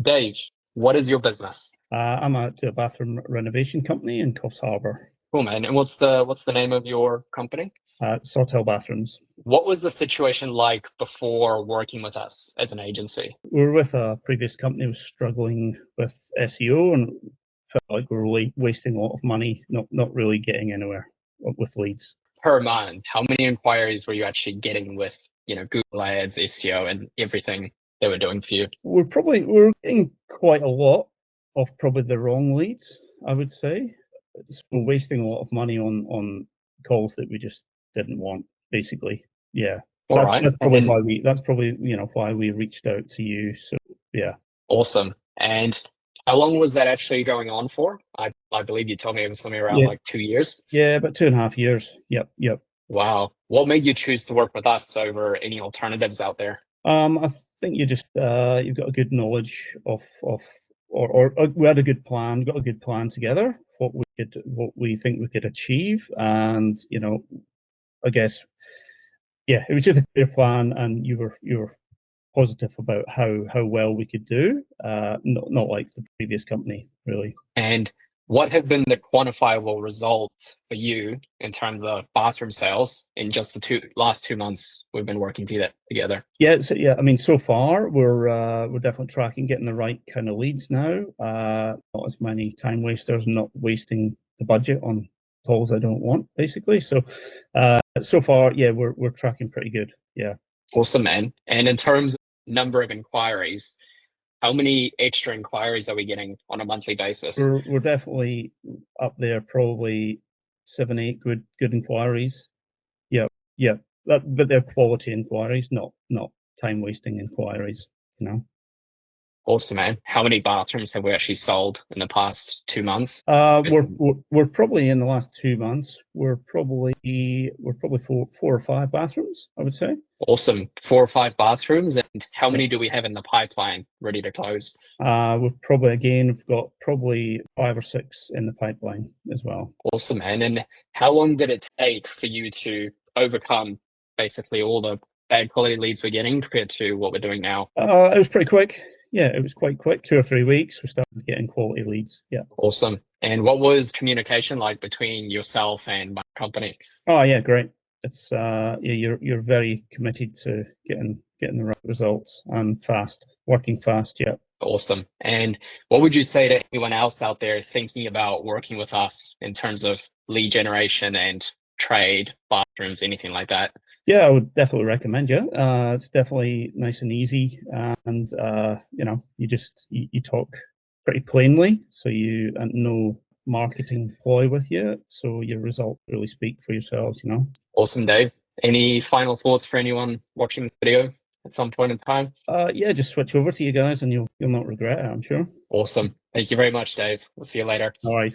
Dave, what is your business? I'm at a bathroom renovation company in Coffs Harbour. Cool, man. And what's the name of your company? Sawtell Bathrooms. What was the situation like before working with us as an agency? We were with a previous company who was struggling with SEO and felt like we were really wasting a lot of money, not really getting anywhere with leads. Per month, how many inquiries were you actually getting with, Google Ads, SEO, and everything they were doing for you? We're getting quite a lot of probably the wrong leads, I would say. So we're wasting a lot of money on calls that we just didn't want, basically. Yeah. All right. That's probably why we reached out to you. So yeah. Awesome. And how long was that actually going on for? I believe you told me it was something around Yeah. like 2 years. Yeah, about 2.5 years. Yep. Wow. What made you choose to work with us over any alternatives out there? I think you've got a good knowledge or we had a good plan, got a good plan together, what we think we could achieve, and I guess yeah, it was just a clear plan, and you were positive about how well we could do. Not like the previous company, really. And what have been the quantifiable results for you in terms of bathroom sales in just the last 2 months we've been working together? Yeah. I mean, so far we're definitely tracking, getting the right kind of leads now. Not as many time wasters, not wasting the budget on calls I don't want, basically. So far, yeah, we're tracking pretty good. Yeah. Awesome, man. And in terms of number of inquiries, how many extra inquiries are we getting on a monthly basis? We're definitely up there, probably 7, 8 good inquiries. Yeah, yeah. But they're quality inquiries, not time wasting inquiries. You know. Awesome, man. How many bathrooms have we actually sold in the past 2 months? We're probably in the last 2 months. We're probably four or five bathrooms, I would say. Awesome. 4 or 5 bathrooms. And how many do we have in the pipeline ready to close? We've got probably 5 or 6 in the pipeline as well. Awesome, man. And how long did it take for you to overcome basically all the bad quality leads we're getting compared to what we're doing now? It was pretty quick. Yeah, it was quite quick. 2 or 3 weeks, we started getting quality leads. Yeah. Awesome. And what was communication like between yourself and my company? Oh yeah, great. It's yeah, you're very committed to getting the right results and working fast. Yeah. Awesome. And what would you say to anyone else out there thinking about working with us in terms of lead generation and trade, bathrooms, anything like that? Yeah, I would definitely recommend you. It's definitely nice and easy, and you talk pretty plainly, so you and no marketing ploy with you, so your results really speak for yourselves. Awesome, Dave. Any final thoughts for anyone watching this video at some point in time? Yeah, just switch over to you guys, and you'll not regret it, I'm sure. Awesome. Thank you very much, Dave. We'll see you later. All right.